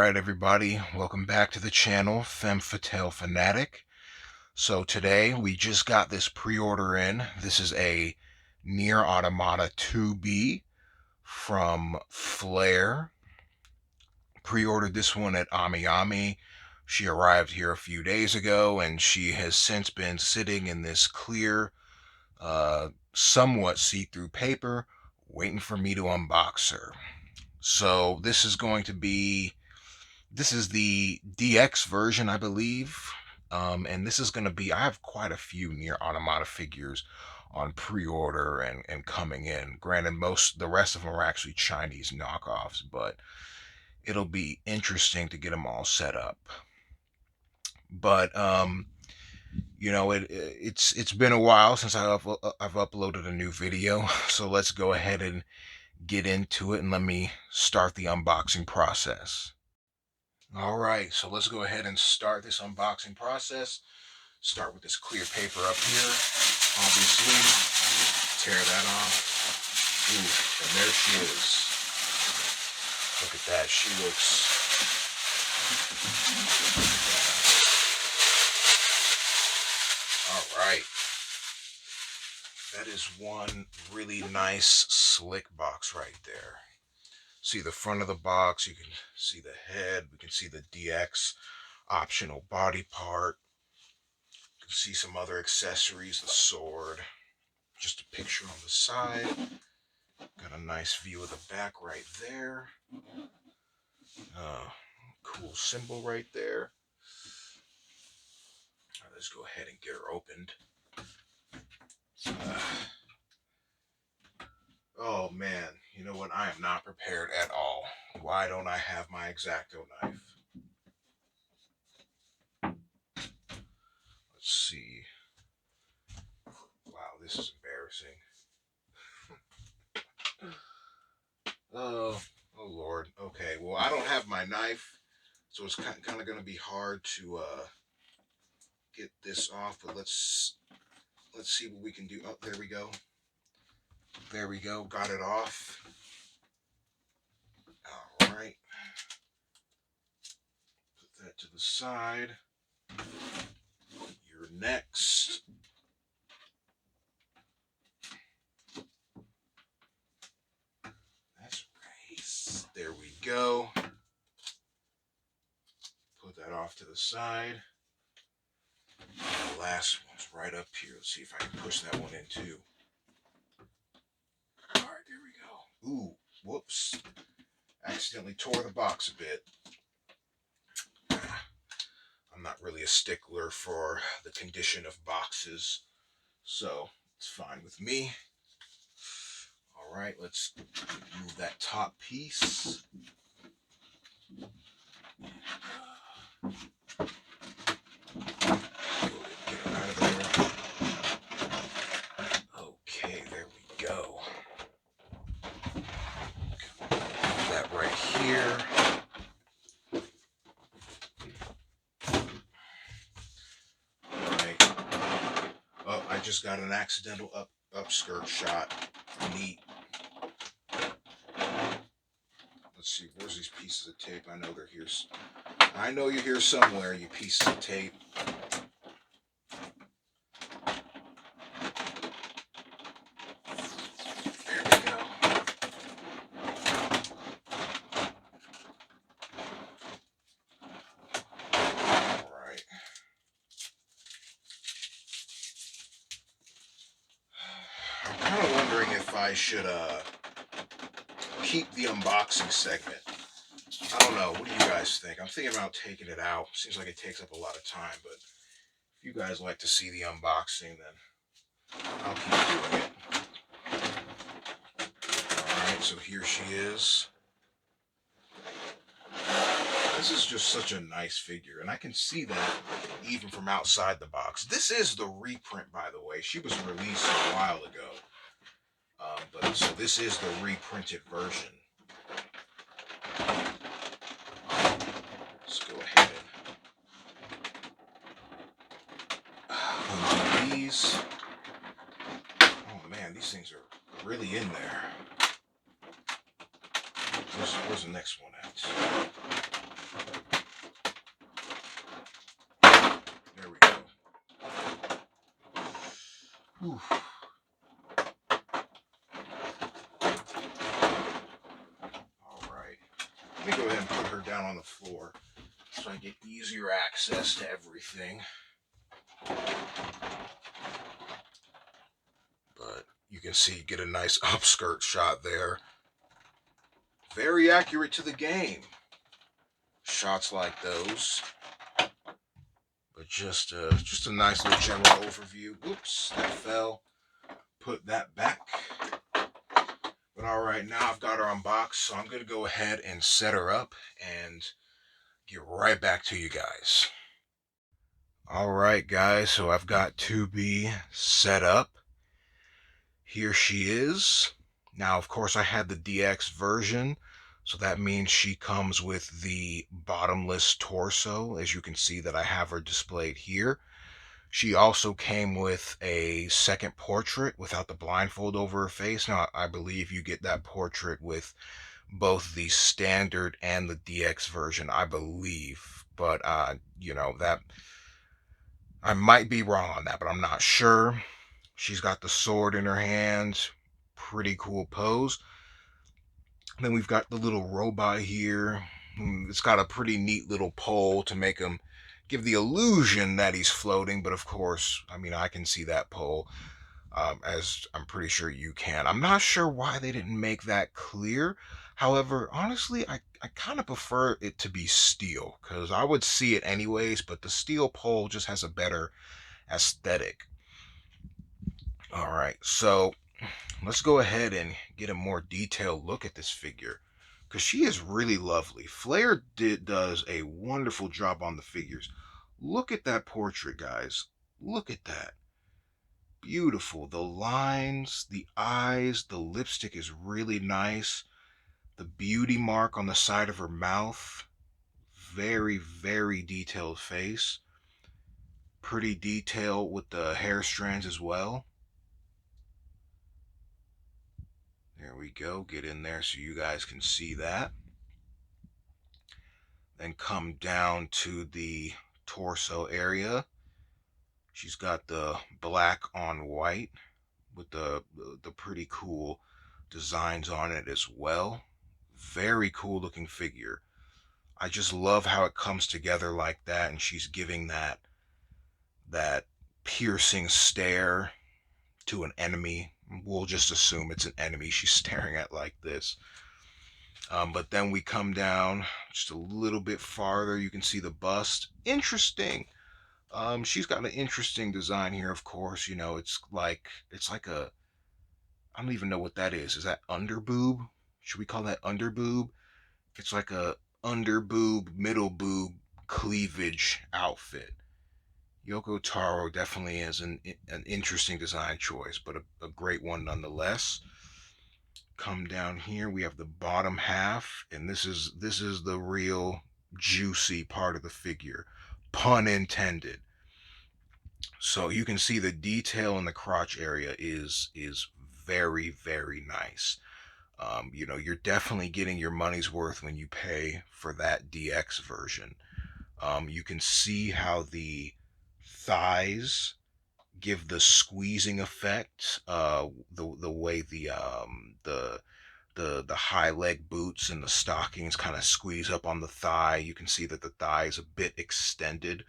Alright everybody, welcome back to the channel, Femme Fatale Fanatic. So today we just got this pre-order in. This is a NieR Automata 2B from Flare. Pre-ordered this one at AmiAmi. She arrived here a few days ago and she has since been sitting in this clear, somewhat see-through paper, waiting for me to unbox her. So this is the DX version, I believe. And this is going to be, I have quite a few NieR Automata figures on pre-order and coming in. Granted, the rest of them are actually Chinese knockoffs, but it'll be interesting to get them all set up. But, it's been a while since I've uploaded a new video, so let's go ahead and get into it and let me start the unboxing process. Alright, so let's go ahead and start this unboxing process. Start with this clear paper up here, obviously. Tear that off. Ooh, and there she is. Look at that, she looks... Alright. That is one really nice, slick box right there. See the front of the box, you can see the head, we can see the DX optional body part. You can see some other accessories, the sword, just a picture on the side. Got a nice view of the back right there. Cool symbol right there. Let's go ahead and get her opened. Oh man, you know what? I am not prepared at all. Why don't I have my X-Acto knife? Let's see. Wow, this is embarrassing. Oh Lord. Okay, well, I don't have my knife, so it's kind of going to be hard to get this off, but let's see what we can do. Oh, there we go. There we go. Got it off. All right. Put that to the side. You're next. That's right. There we go. Put that off to the side. And the last one's right up here. Let's see if I can push that one in too. All right, there we go. Ooh, whoops. Accidentally tore the box a bit. I'm not really a stickler for the condition of boxes, so it's fine with me. All right, let's remove that top piece. Okay, there we go. Put that right here. All right. Oh, I just got an accidental upskirt shot. Neat. Let's see, where's these pieces of tape? I know they're here. I know you're here somewhere, you pieces of tape. There we go. Alright. I'm kind of wondering if I should keep the unboxing segment. I don't know. What do you guys think? I'm thinking about taking it out. Seems like it takes up a lot of time, but if you guys like to see the unboxing, then I'll keep doing it. Alright, so here she is. This is just such a nice figure, and I can see that even from outside the box. This is the reprint, by the way. She was released a while ago. But so this is the reprinted version. Let's go ahead and undo these. Oh man, these things are really in there. Where's the next one at? Whew. All right. Let me go ahead and put her down on the floor so I get easier access to everything. But you can see, get a nice upskirt shot there. Very accurate to the game. Shots like those. But just a nice little general overview. Oops, that fell. Put that back. But all right, now I've got her unboxed, so I'm going to go ahead and set her up and get right back to you guys. All right, guys, so I've got 2B set up. Here she is. Now, of course, I had the DX version, so that means she comes with the bottomless torso, as you can see that I have her displayed here. She also came with a second portrait without the blindfold over her face. Now, I believe you get that portrait with both the standard and the DX version, I believe. But, that I might be wrong on that, but I'm not sure. She's got the sword in her hand. Pretty cool pose. Then we've got the little robot here. It's got a pretty neat little pole to make him give the illusion that he's floating, but of course, I mean, I can see that pole, as I'm pretty sure you can. I'm not sure why they didn't make that clear. However, honestly, I kind of prefer it to be steel, because I would see it anyways, but the steel pole just has a better aesthetic. All right, so let's go ahead and get a more detailed look at this figure, because she is really lovely. Flair does a wonderful job on the figures. Look at that portrait, guys. Look at that. Beautiful. The lines, the eyes, the lipstick is really nice. The beauty mark on the side of her mouth. Very, very detailed face. Pretty detail with the hair strands as well. There we go. Get in there so you guys can see that. Then come down to the torso area. She's got the black on white with the pretty cool designs on it as well. Very cool looking figure. I just love how it comes together like that, and she's giving that piercing stare to an enemy. We'll just assume it's an enemy she's staring at like this. But then we come down just a little bit farther. You can see the bust. Interesting. She's got an interesting design here, of course. It's like a, I don't even know what that is. Is that under boob? Should we call that under boob? It's like a under boob, middle boob cleavage outfit. Yoko Taro definitely is an interesting design choice, but a great one nonetheless. Come down here, we have the bottom half, and this is the real juicy part of the figure, pun intended. So you can see the detail in the crotch area is very, very nice. You're definitely getting your money's worth when you pay for that DX version. You can see how the thighs give the squeezing effect. The way the high leg boots and the stockings kind of squeeze up on the thigh. You can see that the thigh is a bit extended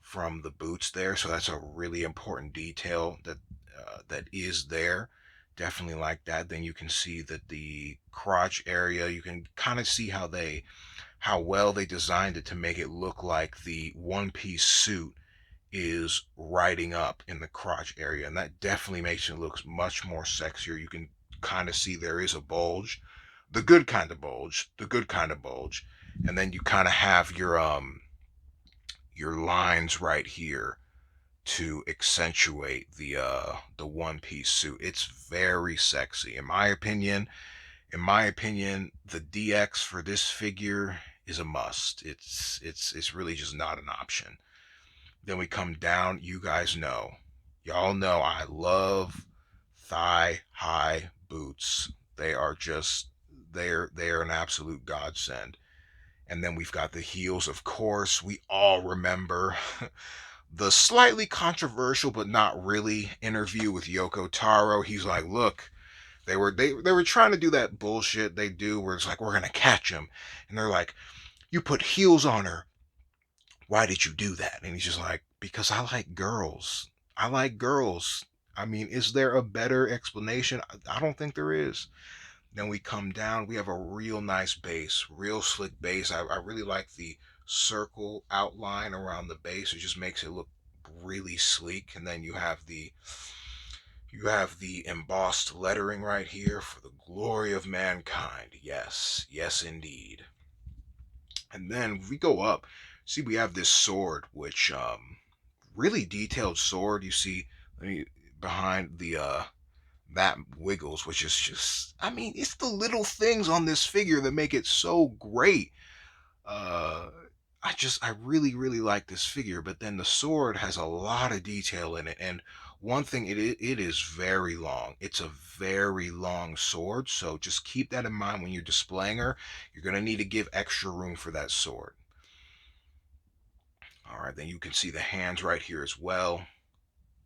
from the boots there, so that's a really important detail that is there. Definitely like that. Then you can see that the crotch area, you can kind of see how well they designed it to make it look like the one-piece suit is riding up in the crotch area, and that definitely makes it look much more sexier. You can kind of see there is a bulge, the good kind of bulge, and then you kind of have your lines right here to accentuate the one piece suit. It's very sexy in my opinion. The DX for this figure is a must. It's really just not an option. Then we come down. You guys know, y'all know I love thigh high boots. They are an absolute godsend. And then we've got the heels, of course. We all remember The slightly controversial but not really interview with Yoko Taro, he's like, look, they were trying to do that bullshit they do where it's like we're gonna catch him, and they're like, you put heels on her. Why did you do that? And he's just like, because I like girls. I like girls. I mean, is there a better explanation? I don't think there is. Then we come down. We have a real nice base, real slick base. I really like the circle outline around the base. It just makes it look really sleek. And then you have the embossed lettering right here for the glory of mankind. Yes, yes indeed. And then we go up. See, we have this sword, which really detailed sword. You see behind the that wiggles, which is just, I mean, it's the little things on this figure that make it so great. Uh, I really like this figure, but then the sword has a lot of detail in it, and one thing, it is very long. It's a very long sword, so just keep that in mind when you're displaying her. You're gonna need to give extra room for that sword. All right, then you can see the hands right here as well.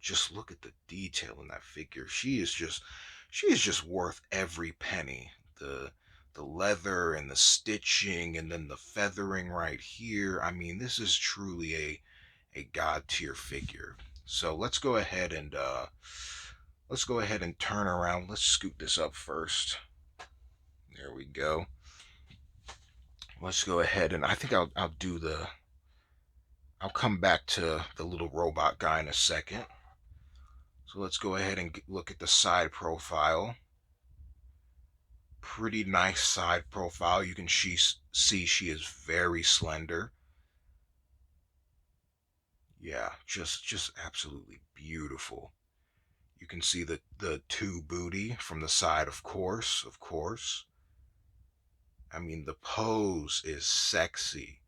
Just look at the detail in that figure. She is just worth every penny. The leather and the stitching and then the feathering right here. I mean, this is truly a god tier figure. So let's go ahead and turn around. Let's scoot this up first. There we go. Let's go ahead and I think I'll come back to the little robot guy in a second. So let's go ahead and look at the side profile. Pretty nice side profile. You can see she is very slender. Yeah, just absolutely beautiful. You can see the two booty from the side, of course, of course. I mean, the pose is sexy.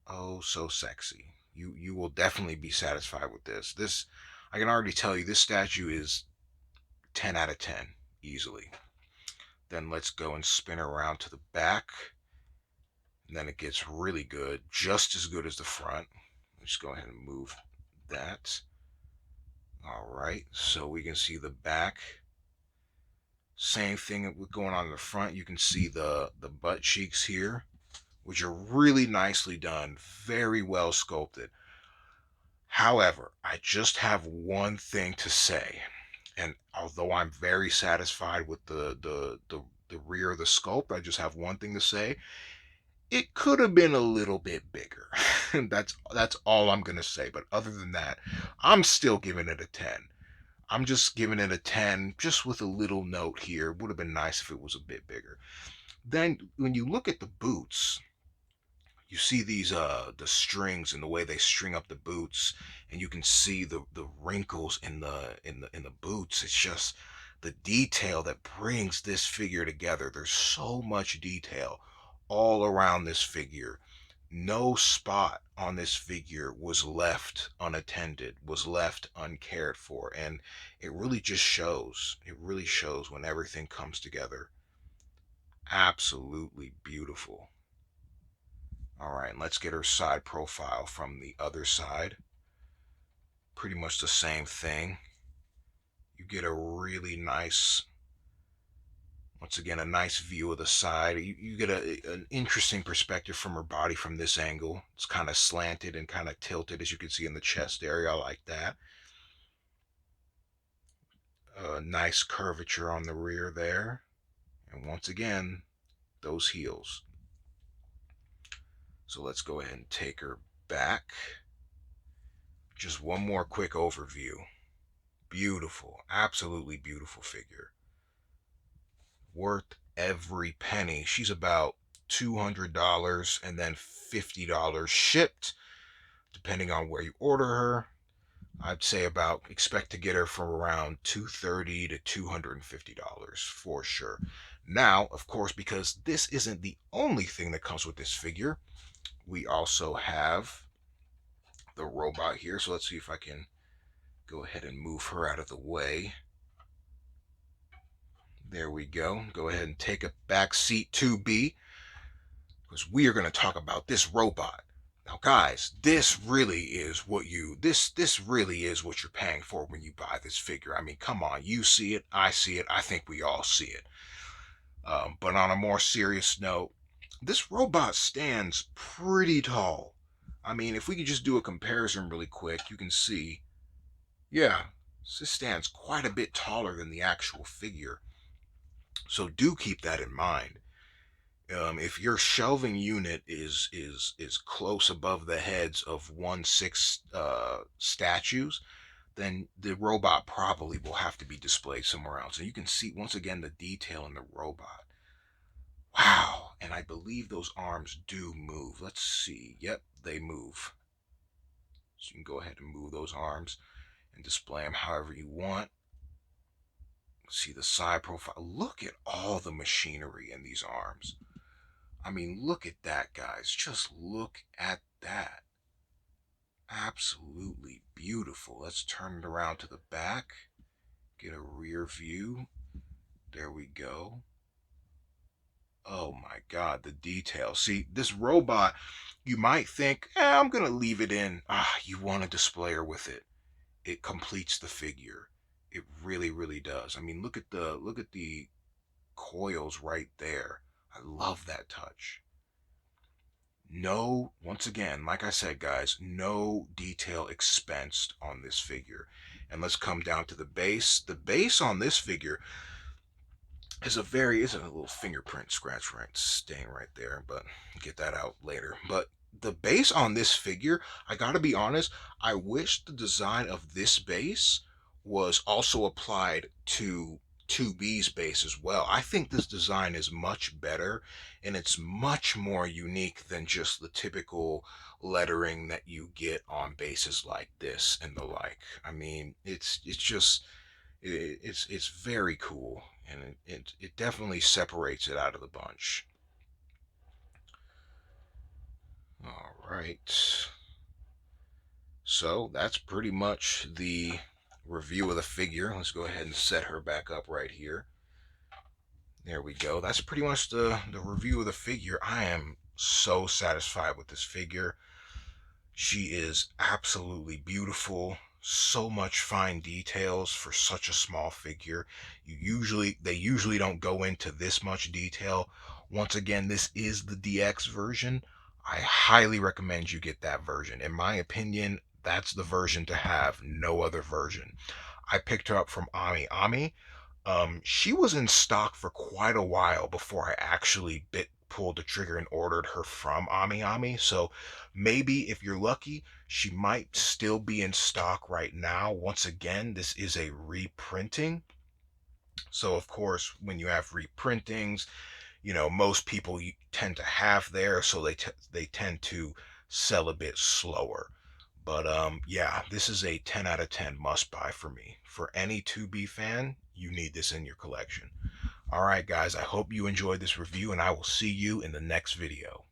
Oh, so sexy. You will definitely be satisfied with this. This, I can already tell you, this statue is 10 out of 10 easily. Then let's go and spin around to the back. And then it gets really good, just as good as the front. Let's go ahead and move that. All right, so we can see the back. Same thing with going on in the front. You can see the butt cheeks here, which are really nicely done, very well sculpted. However, I just have one thing to say, and although I'm very satisfied with the rear of the sculpt, I just have one thing to say. It could have been a little bit bigger. That's all I'm gonna say. But other than that, I'm still giving it a 10. I'm just giving it a 10, just with a little note here. Would have been nice if it was a bit bigger. Then when you look at the boots, you see these the strings and the way they string up the boots, and you can see the wrinkles in the boots. It's just the detail that brings this figure together. There's so much detail all around this figure. No spot on this figure was left unattended, was left uncared for, and it really just shows. It really shows when everything comes together. Absolutely beautiful. All right, let's get her side profile from the other side. Pretty much the same thing. You get a really nice, once again, a nice view of the side. You get an interesting perspective from her body from this angle. It's kind of slanted and kind of tilted, as you can see in the chest area. I like that. A nice curvature on the rear there. And once again, those heels. So let's go ahead and take her back. Just one more quick overview. Beautiful, absolutely beautiful figure. Worth every penny. She's about $200 and then $50 shipped, depending on where you order her. I'd say expect to get her for around $230 to $250 for sure. Now, of course, because this isn't the only thing that comes with this figure, we also have the robot here. So let's see if I can go ahead and move her out of the way. There we go. Go ahead and take a back seat 2B, because we are going to talk about this robot. Now, guys, this really is what you're paying for when you buy this figure. I mean, come on, you see it, I see it, I think we all see it. But on a more serious note, this robot stands pretty tall. I mean, if we could just do a comparison really quick, you can see, yeah, this stands quite a bit taller than the actual figure. So do keep that in mind. If your shelving unit is close above the heads of 1/6 statues, then the robot probably will have to be displayed somewhere else. And you can see once again the detail in the robot. Wow, and I believe those arms do move. Let's see. Yep, they move. So you can go ahead and move those arms and display them however you want. See the side profile. Look at all the machinery in these arms. I mean, look at that, guys. Just look at that. Absolutely beautiful. Let's turn it around to the back. Get a rear view. There we go. Oh my God, the detail. See, this robot, you might think, I'm going to leave it in. You want to display her with it. It completes the figure. It really, really does. I mean, look at the coils right there. I love that touch. No, once again, like I said, guys, no detail expensed on this figure. And let's come down to the base. The base on this figure is a little fingerprint scratch right staying right there, but get that out later. But the base on this figure, I gotta be honest, I wish the design of this base was also applied to 2B's base as well. I think this design is much better and it's much more unique than just the typical lettering that you get on bases like this and the like. I mean, it's just it's very cool, and it definitely separates it out of the bunch. All right, so that's pretty much the review of the figure. Let's go ahead and set her back up right here. There we go. That's pretty much the review of the figure. I am so satisfied with this figure. She is absolutely beautiful. So much fine details for such a small figure. They usually don't go into this much detail. Once again, this is the DX version. I highly recommend you get that version. In my opinion, that's the version to have, no other version. I picked her up from Ami Ami. She was in stock for quite a while before I actually pulled the trigger and ordered her from Ami Ami. So maybe if you're lucky, she might still be in stock right now. Once again, this is a reprinting. So of course, when you have reprintings, most people tend to have there, so they tend to sell a bit slower. But yeah, this is a 10 out of 10 must buy for me. For any 2B fan, you need this in your collection. All right, guys, I hope you enjoyed this review, and I will see you in the next video.